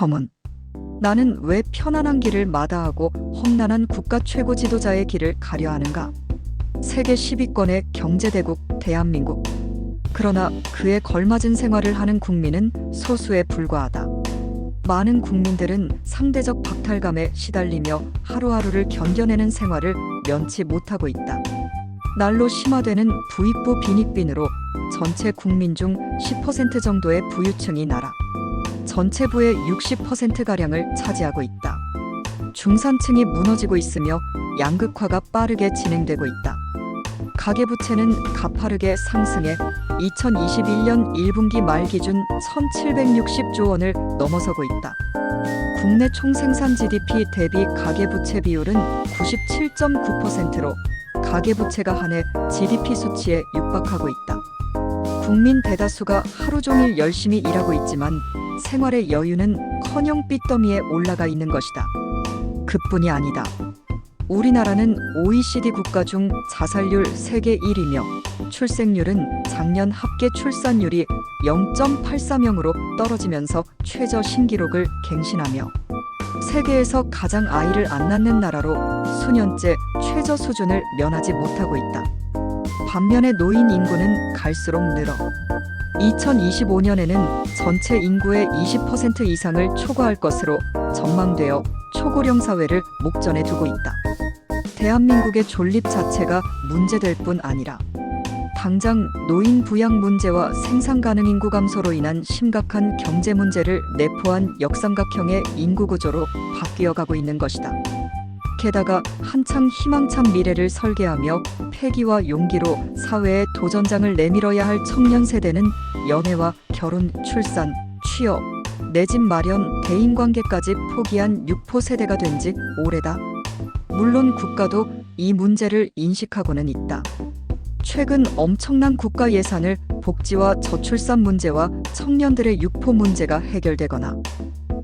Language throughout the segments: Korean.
서문. 나는 왜 편안한 길을 마다하고 험난한 국가 최고 지도자의 길을 가려 하는가? 세계 10위권의 경제대국 대한민국. 그러나 그에 걸맞은 생활을 하는 국민은 소수에 불과하다. 많은 국민들은 상대적 박탈감에 시달리며 하루하루를 견뎌내는 생활을 면치 못하고 있다. 날로 심화되는 부익부 빈익빈으로 전체 국민 중 10% 정도의 부유층이 나라 전체 부의 60%가량을 차지하고 있다. 중산층이 무너지고 있으며 양극화가 빠르게 진행되고 있다. 가계부채는 가파르게 상승해 2021년 1분기 말 기준 1,760조 원을 넘어서고 있다. 국내 총생산 GDP 대비 가계부채 비율은 97.9%로 가계부채가 한 해 GDP 수치에 육박하고 있다. 국민 대다수가 하루 종일 열심히 일하고 있지만 생활의 여유는 커녕 빚더미에 올라가 있는 것이다. 그뿐이 아니다. 우리나라는 OECD 국가 중 자살률 세계 1위며 출생률은 작년 합계 출산율이 0.84명으로 떨어지면서 최저 신기록을 갱신하며 세계에서 가장 아이를 안 낳는 나라로 수년째 최저 수준을 면하지 못하고 있다. 반면에 노인 인구는 갈수록 늘어 2025년에는 전체 인구의 20% 이상을 초과할 것으로 전망되어 초고령 사회를 목전에 두고 있다. 대한민국의 존립 자체가 문제될 뿐 아니라 당장 노인 부양 문제와 생산 가능 인구 감소로 인한 심각한 경제 문제를 내포한 역삼각형의 인구 구조로 바뀌어가고 있는 것이다. 게다가 한창 희망찬 미래를 설계하며 패기와 용기로 사회에 도전장을 내밀어야 할 청년 세대는 연애와 결혼, 출산, 취업, 내 집 마련, 대인관계까지 포기한 육포 세대가 된 지 오래다. 물론 국가도 이 문제를 인식하고는 있다. 최근 엄청난 국가 예산을 복지와 저출산 문제와 청년들의 육포 문제가 해결되거나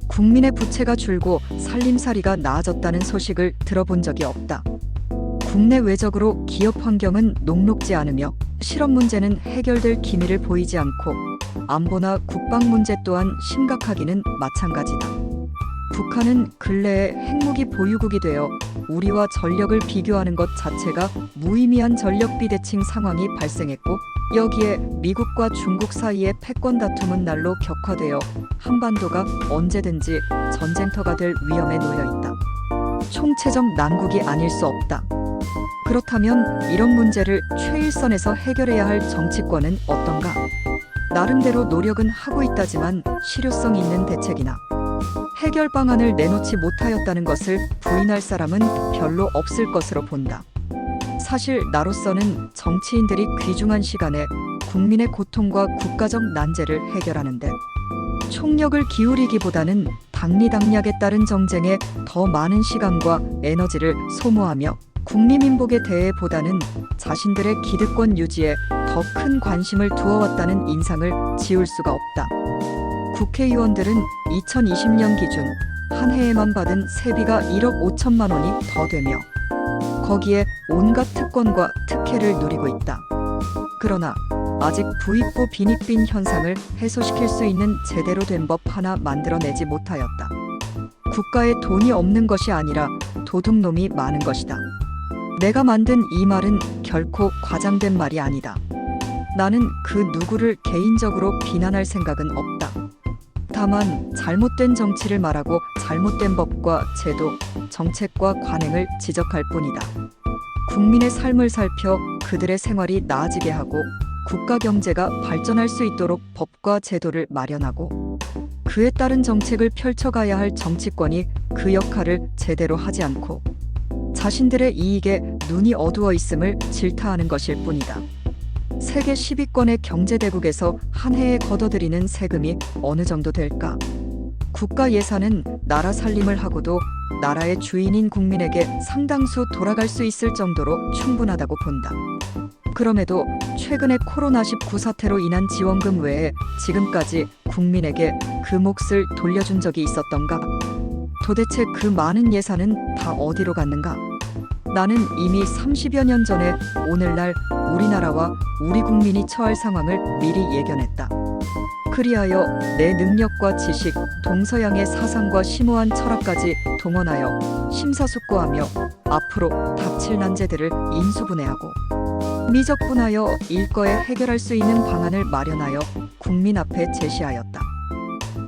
국민의 부채가 줄고 살림살이가 나아졌다는 소식을 들어본 적이 없다. 국내 외적으로 기업 환경은 녹록지 않으며 실업 문제는 해결될 기미를 보이지 않고 안보나 국방 문제 또한 심각하기는 마찬가지다. 북한은 근래에 핵무기 보유국이 되어 우리와 전력을 비교하는 것 자체가 무의미한 전력 비대칭 상황이 발생했고 여기에 미국과 중국 사이의 패권 다툼은 날로 격화되어 한반도가 언제든지 전쟁터가 될 위험에 놓여 있다. 총체적 난국이 아닐 수 없다. 그렇다면 이런 문제를 최일선에서 해결해야 할 정치권은 어떤가? 나름대로 노력은 하고 있다지만 실효성 있는 대책이나 해결 방안을 내놓지 못하였다는 것을 부인할 사람은 별로 없을 것으로 본다. 사실 나로서는 정치인들이 귀중한 시간에 국민의 고통과 국가적 난제를 해결하는데 총력을 기울이기보다는 당리당략에 따른 정쟁에 더 많은 시간과 에너지를 소모하며 국민민복에 대해 보다는 자신들의 기득권 유지에 더 큰 관심을 두어왔다는 인상을 지울 수가 없다. 국회의원들은 2020년 기준 한 해에만 받은 세비가 1억 5천만 원이 더 되며 거기에 온갖 특권과 특혜를 누리고 있다. 그러나 아직 부익부 빈익빈 현상을 해소시킬 수 있는 제대로 된 법 하나 만들어내지 못하였다. 국가에 돈이 없는 것이 아니라 도둑놈이 많은 것이다. 내가 만든 이 말은 결코 과장된 말이 아니다. 나는 그 누구를 개인적으로 비난할 생각은 없다. 다만 잘못된 정치를 말하고 잘못된 법과 제도, 정책과 관행을 지적할 뿐이다. 국민의 삶을 살펴 그들의 생활이 나아지게 하고 국가 경제가 발전할 수 있도록 법과 제도를 마련하고 그에 따른 정책을 펼쳐가야 할 정치권이 그 역할을 제대로 하지 않고 자신들의 이익에 눈이 어두워 있음을 질타하는 것일 뿐이다. 세계 10위권의 경제대국에서 한 해에 걷어들이는 세금이 어느 정도 될까? 국가 예산은 나라 살림을 하고도 나라의 주인인 국민에게 상당수 돌아갈 수 있을 정도로 충분하다고 본다. 그럼에도 최근의 코로나19 사태로 인한 지원금 외에 지금까지 국민에게 그 몫을 돌려준 적이 있었던가? 도대체 그 많은 예산은 다 어디로 갔는가? 나는 이미 30여 년 전에 오늘날 우리나라와 우리 국민이 처할 상황을 미리 예견했다. 그리하여 내 능력과 지식, 동서양의 사상과 심오한 철학까지 동원하여 심사숙고하며 앞으로 닥칠 난제들을 인수분해하고 미적분하여 일거에 해결할 수 있는 방안을 마련하여 국민 앞에 제시하였다.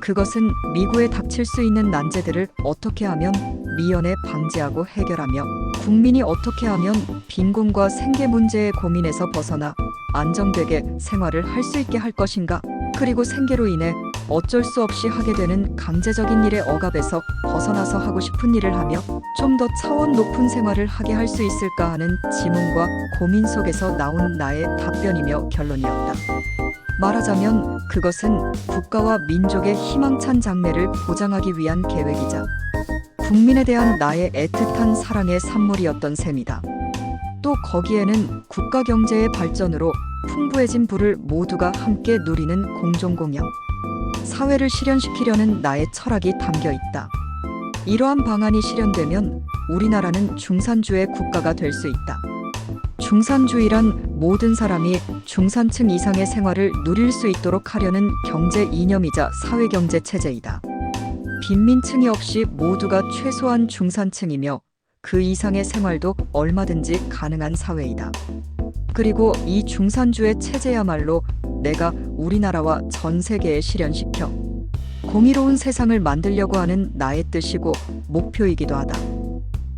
그것은 미구에 닥칠 수 있는 난제들을 어떻게 하면 미연에 방지하고 해결하며 국민이 어떻게 하면 빈곤과 생계 문제의 고민에서 벗어나 안정되게 생활을 할 수 있게 할 것인가, 그리고 생계로 인해 어쩔 수 없이 하게 되는 강제적인 일의 억압에서 벗어나서 하고 싶은 일을 하며 좀 더 차원 높은 생활을 하게 할 수 있을까 하는 지문과 고민 속에서 나온 나의 답변이며 결론이었다. 말하자면 그것은 국가와 민족의 희망찬 장래를 보장하기 위한 계획이자 국민에 대한 나의 애틋한 사랑의 산물이었던 셈이다. 또 거기에는 국가 경제의 발전으로 풍부해진 부를 모두가 함께 누리는 공존공영, 사회를 실현시키려는 나의 철학이 담겨 있다. 이러한 방안이 실현되면 우리나라는 중산주의 국가가 될 수 있다. 중산주의란 모든 사람이 중산층 이상의 생활을 누릴 수 있도록 하려는 경제 이념이자 사회경제 체제이다. 빈민층이 없이 모두가 최소한 중산층이며 그 이상의 생활도 얼마든지 가능한 사회이다. 그리고 이 중산주의 체제야말로 내가 우리나라와 전 세계에 실현시켜 공의로운 세상을 만들려고 하는 나의 뜻이고 목표이기도 하다.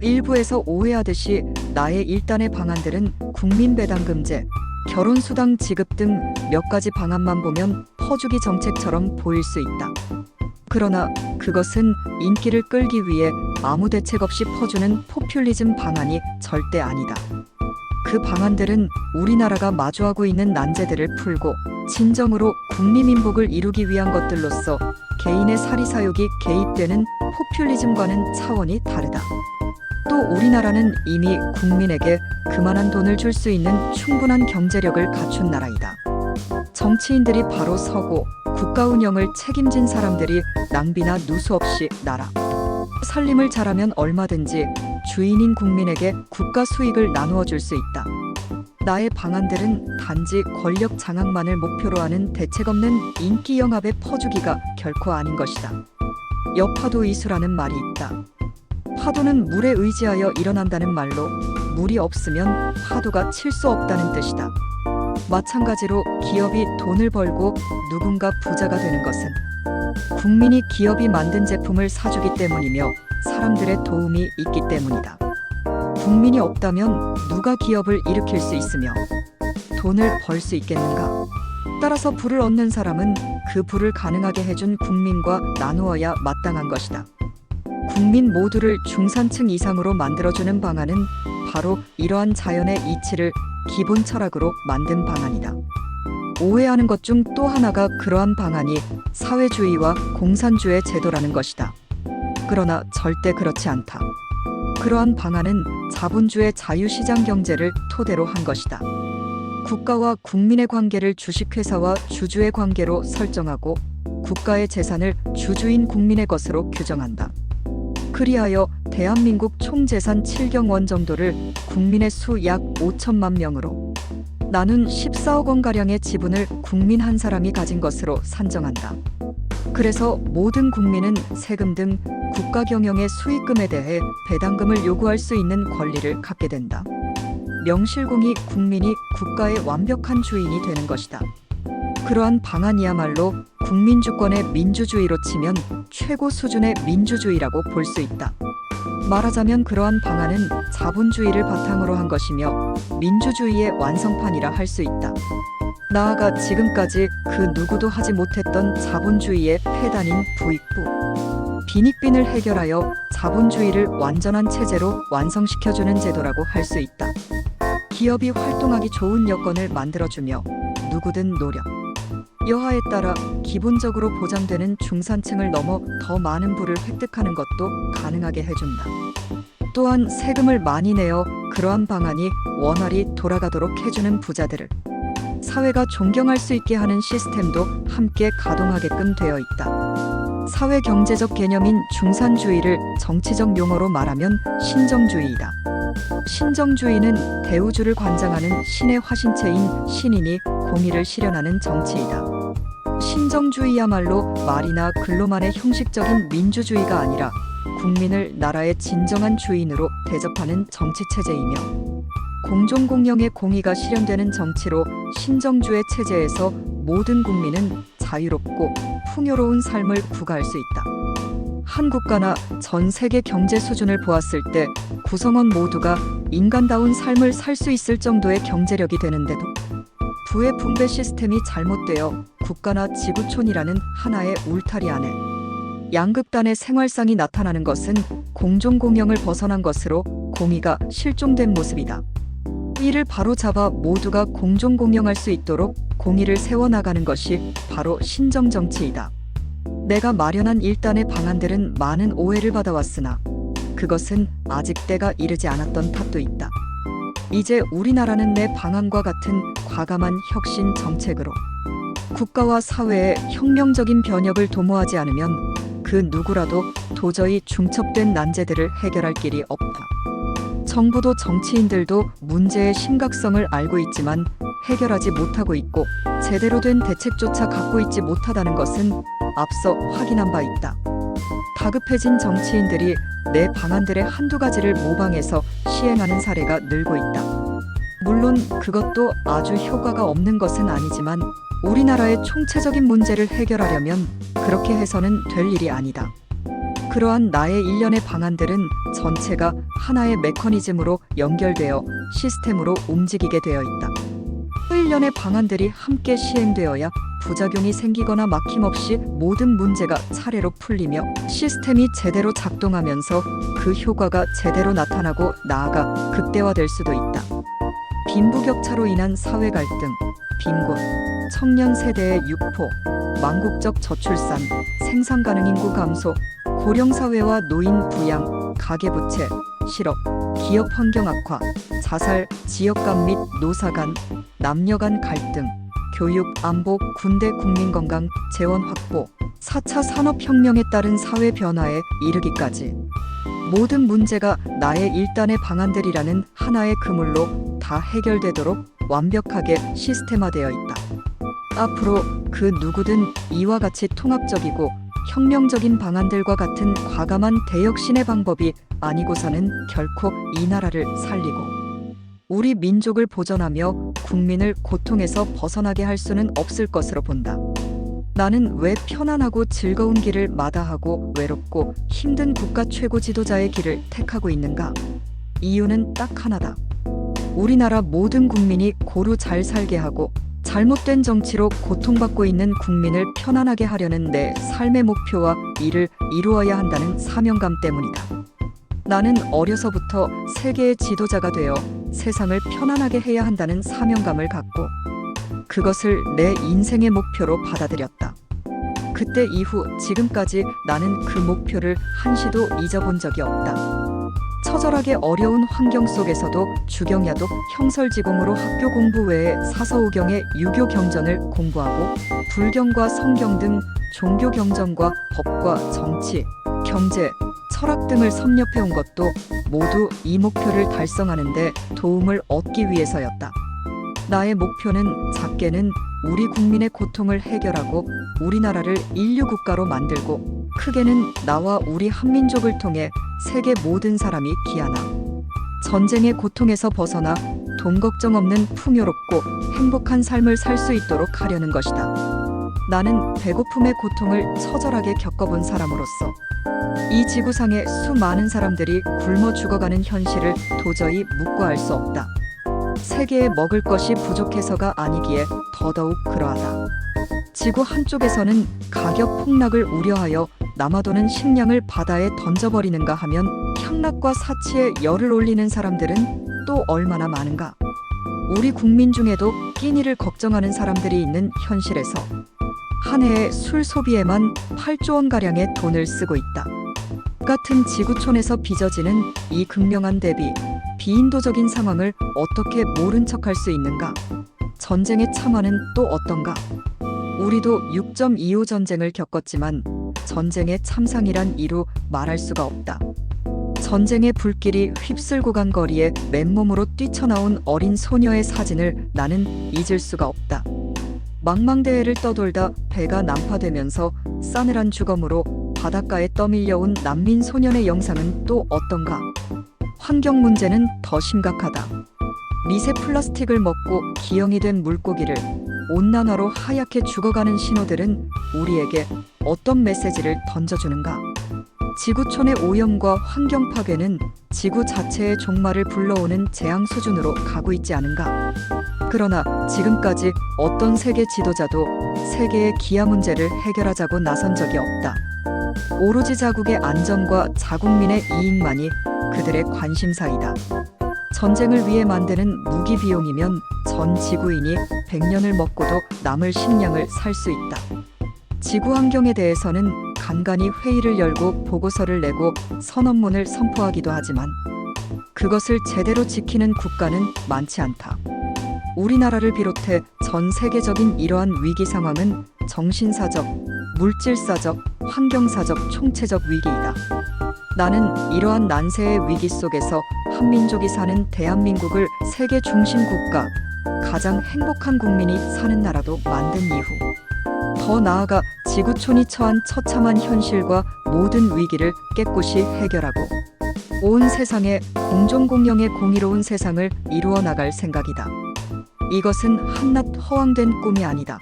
일부에서 오해하듯이 나의 일단의 방안들은 국민배당금제, 결혼수당 지급 등 몇 가지 방안만 보면 퍼주기 정책처럼 보일 수 있다. 그러나 그것은 인기를 끌기 위해 아무 대책 없이 퍼주는 포퓰리즘 방안이 절대 아니다. 그 방안들은 우리나라가 마주하고 있는 난제들을 풀고 진정으로 국민민복을 이루기 위한 것들로서 개인의 사리사욕이 개입되는 포퓰리즘과는 차원이 다르다. 또 우리나라는 이미 국민에게 그만한 돈을 줄 수 있는 충분한 경제력을 갖춘 나라이다. 정치인들이 바로 서고 국가 운영을 책임진 사람들이 낭비나 누수 없이 나라 살림을 잘하면 얼마든지 주인인 국민에게 국가 수익을 나누어 줄 수 있다. 나의 방안들은 단지 권력 장악만을 목표로 하는 대책 없는 인기 영합의 퍼주기가 결코 아닌 것이다. 여파도 이수라는 말이 있다. 파도는 물에 의지하여 일어난다는 말로 물이 없으면 파도가 칠 수 없다는 뜻이다. 마찬가지로 기업이 돈을 벌고 누군가 부자가 되는 것은 국민이 기업이 만든 제품을 사주기 때문이며 사람들의 도움이 있기 때문이다. 국민이 없다면 누가 기업을 일으킬 수 있으며 돈을 벌 수 있겠는가? 따라서 부를 얻는 사람은 그 부를 가능하게 해준 국민과 나누어야 마땅한 것이다. 국민 모두를 중산층 이상으로 만들어주는 방안은 바로 이러한 자연의 이치를 기본 철학으로 만든 방안이다. 오해하는 것 중 또 하나가 그러한 방안이 사회주의와 공산주의 제도라는 것이다. 그러나 절대 그렇지 않다. 그러한 방안은 자본주의 자유시장 경제를 토대로 한 것이다. 국가와 국민의 관계를 주식회사와 주주의 관계로 설정하고 국가의 재산을 주주인 국민의 것으로 규정한다. 그리하여 대한민국 총재산 7경 원 정도를 국민의 수 약 5천만 명으로 나눈 14억 원가량의 지분을 국민 한 사람이 가진 것으로 산정한다. 그래서 모든 국민은 세금 등 국가 경영의 수익금에 대해 배당금을 요구할 수 있는 권리를 갖게 된다. 명실공히 국민이 국가의 완벽한 주인이 되는 것이다. 그러한 방안이야말로 국민주권의 민주주의로 치면 최고 수준의 민주주의라고 볼 수 있다. 말하자면 그러한 방안은 자본주의를 바탕으로 한 것이며 민주주의의 완성판이라 할 수 있다. 나아가 지금까지 그 누구도 하지 못했던 자본주의의 폐단인 부익부, 빈익빈을 해결하여 자본주의를 완전한 체제로 완성시켜주는 제도라고 할 수 있다. 기업이 활동하기 좋은 여건을 만들어주며 누구든 노력, 여하에 따라 기본적으로 보장되는 중산층을 넘어 더 많은 부를 획득하는 것도 가능하게 해준다. 또한 세금을 많이 내어 그러한 방안이 원활히 돌아가도록 해주는 부자들을 사회가 존경할 수 있게 하는 시스템도 함께 가동하게끔 되어 있다. 사회 경제적 개념인 중산주의를 정치적 용어로 말하면 신정주의이다. 신정주의는 대우주를 관장하는 신의 화신체인 신인이 공의를 실현하는 정치이다. 신정주의야말로 말이나 글로만의 형식적인 민주주의가 아니라 국민을 나라의 진정한 주인으로 대접하는 정치체제이며 공정공영의 공의가 실현되는 정치로 신정주의 체제에서 모든 국민은 자유롭고 풍요로운 삶을 구가할 수 있다. 한 국가나 전 세계 경제 수준을 보았을 때 구성원 모두가 인간다운 삶을 살 수 있을 정도의 경제력이 되는데도 부의 분배 시스템이 잘못되어 국가나 지구촌이라는 하나의 울타리 안에 양극단의 생활상이 나타나는 것은 공정공영을 벗어난 것으로 공의가 실종된 모습이다. 이를 바로잡아 모두가 공정공영할 수 있도록 공의를 세워나가는 것이 바로 신정정치이다. 내가 마련한 1단의 방안들은 많은 오해를 받아왔으나 그것은 아직 때가 이르지 않았던 탓도 있다. 이제 우리나라는 내 방안과 같은 과감한 혁신 정책으로 국가와 사회의 혁명적인 변혁을 도모하지 않으면 그 누구라도 도저히 중첩된 난제들을 해결할 길이 없다. 정부도 정치인들도 문제의 심각성을 알고 있지만 해결하지 못하고 있고 제대로 된 대책조차 갖고 있지 못하다는 것은 앞서 확인한 바 있다. 다급해진 정치인들이 내 방안들의 한두 가지를 모방해서 시행하는 사례가 늘고 있다. 물론 그것도 아주 효과가 없는 것은 아니지만 우리나라의 총체적인 문제를 해결하려면 그렇게 해서는 될 일이 아니다. 그러한 나의 일련의 방안들은 전체가 하나의 메커니즘으로 연결되어 시스템으로 움직이게 되어 있다. 그 일련의 방안들이 함께 시행되어야 부작용이 생기거나 막힘없이 모든 문제가 차례로 풀리며 시스템이 제대로 작동하면서 그 효과가 제대로 나타나고 나아가 극대화될 수도 있다. 빈부격차로 인한 사회 갈등, 빈곤, 청년 세대의 유포, 망국적 저출산, 생산 가능 인구 감소, 고령사회와 노인 부양, 가계부채, 실업, 기업 환경 악화, 자살, 지역 간 및 노사 간, 남녀 간 갈등, 교육, 안보, 군대, 국민건강, 재원 확보, 4차 산업혁명에 따른 사회 변화에 이르기까지 모든 문제가 나의 1단의 방안들이라는 하나의 그물로 다 해결되도록 완벽하게 시스템화되어 있다. 앞으로 그 누구든 이와 같이 통합적이고 혁명적인 방안들과 같은 과감한 대혁신의 방법이 아니고서는 결코 이 나라를 살리고 우리 민족을 보전하며 국민을 고통에서 벗어나게 할 수는 없을 것으로 본다. 나는 왜 편안하고 즐거운 길을 마다하고 외롭고 힘든 국가 최고 지도자의 길을 택하고 있는가? 이유는 딱 하나다. 우리나라 모든 국민이 고루 잘 살게 하고 잘못된 정치로 고통받고 있는 국민을 편안하게 하려는 내 삶의 목표와 이를 이루어야 한다는 사명감 때문이다. 나는 어려서부터 세계의 지도자가 되어 세상을 편안하게 해야 한다는 사명감을 갖고 그것을 내 인생의 목표로 받아들였다. 그때 이후 지금까지 나는 그 목표를 한시도 잊어본 적이 없다. 처절하게 어려운 환경 속에서도 주경야독 형설지공으로 학교 공부 외에 사서오경의 유교 경전을 공부하고 불경과 성경 등 종교 경전과 법과 정치, 경제, 철학 등을 섭렵해온 것도 모두 이 목표를 달성하는 데 도움을 얻기 위해서였다. 나의 목표는 작게는 우리 국민의 고통을 해결하고 우리나라를 인류국가로 만들고 크게는 나와 우리 한민족을 통해 세계 모든 사람이 기하나 전쟁의 고통에서 벗어나 돈 걱정 없는 풍요롭고 행복한 삶을 살 수 있도록 하려는 것이다. 나는 배고픔의 고통을 처절하게 겪어본 사람으로서 이 지구상의 수많은 사람들이 굶어 죽어가는 현실을 도저히 묵과할 수 없다. 세계에 먹을 것이 부족해서가 아니기에 더더욱 그러하다. 지구 한쪽에서는 가격 폭락을 우려하여 남아도는 식량을 바다에 던져버리는가 하면 향락과 사치에 열을 올리는 사람들은 또 얼마나 많은가. 우리 국민 중에도 끼니를 걱정하는 사람들이 있는 현실에서 한 해의 술 소비에만 8조 원가량의 돈을 쓰고 있다. 같은 지구촌에서 빚어지는 이 극명한 대비, 비인도적인 상황을 어떻게 모른 척할 수 있는가? 전쟁의 참화는 또 어떤가? 우리도 6.25 전쟁을 겪었지만 전쟁의 참상이란 이루 말할 수가 없다. 전쟁의 불길이 휩쓸고 간 거리에 맨몸으로 뛰쳐나온 어린 소녀의 사진을 나는 잊을 수가 없다. 망망대해를 떠돌다 배가 난파되면서 싸늘한 주검으로 바닷가에 떠밀려온 난민 소년의 영상은 또 어떤가? 환경 문제는 더 심각하다. 미세 플라스틱을 먹고 기형이 된 물고기를 온난화로 하얗게 죽어가는 신호들은 우리에게 어떤 메시지를 던져주는가? 지구촌의 오염과 환경 파괴는 지구 자체의 종말을 불러오는 재앙 수준으로 가고 있지 않은가? 그러나 지금까지 어떤 세계 지도자도 세계의 기아 문제를 해결하자고 나선 적이 없다. 오로지 자국의 안전과 자국민의 이익만이 그들의 관심사이다. 전쟁을 위해 만드는 무기 비용이면 전 지구인이 100년을 먹고도 남을 식량을 살 수 있다. 지구 환경에 대해서는 간간히 회의를 열고 보고서를 내고 선언문을 선포하기도 하지만 그것을 제대로 지키는 국가는 많지 않다. 우리나라를 비롯해 전 세계적인 이러한 위기 상황은 정신사적, 물질사적, 환경사적 총체적 위기이다. 나는 이러한 난세의 위기 속에서 한민족이 사는 대한민국을 세계 중심 국가, 가장 행복한 국민이 사는 나라도 만든 이후 더 나아가 지구촌이 처한 처참한 현실과 모든 위기를 깨끗이 해결하고 온 세상에 공존공영의 공의로운 세상을 이루어 나갈 생각이다. 이것은 한낱 허황된 꿈이 아니다.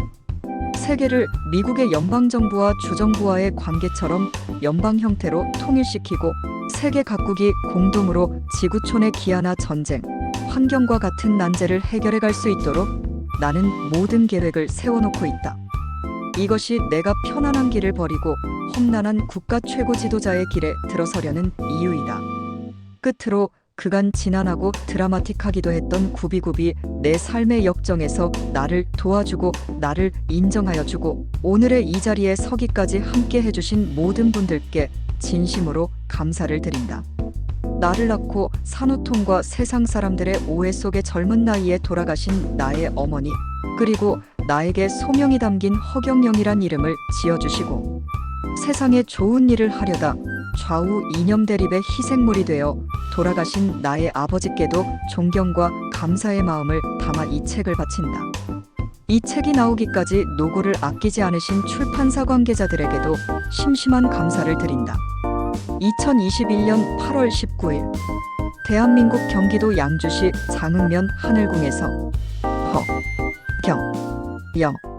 세계를 미국의 연방정부와 주정부와의 관계처럼 연방 형태로 통일시키고 세계 각국이 공동으로 지구촌의 기아나 전쟁, 환경과 같은 난제를 해결해 갈 수 있도록 나는 모든 계획을 세워놓고 있다. 이것이 내가 편안한 길을 버리고 험난한 국가 최고 지도자의 길에 들어서려는 이유이다. 끝으로 그간 지난하고 드라마틱하기도 했던 구비구비 내 삶의 역정에서 나를 도와주고 나를 인정하여 주고 오늘의 이 자리에 서기까지 함께 해주신 모든 분들께 진심으로 감사를 드린다. 나를 낳고 산후통과 세상 사람들의 오해 속에 젊은 나이에 돌아가신 나의 어머니 그리고 나에게 소명이 담긴 허경영이란 이름을 지어주시고 세상에 좋은 일을 하려다 좌우 이념 대립의 희생물이 되어 돌아가신 나의 아버지께도 존경과 감사의 마음을 담아 이 책을 바친다. 이 책이 나오기까지 노고를 아끼지 않으신 출판사 관계자들에게도 심심한 감사를 드린다. 2021년 8월 19일 대한민국 경기도 양주시 장흥면 하늘궁에서 허경영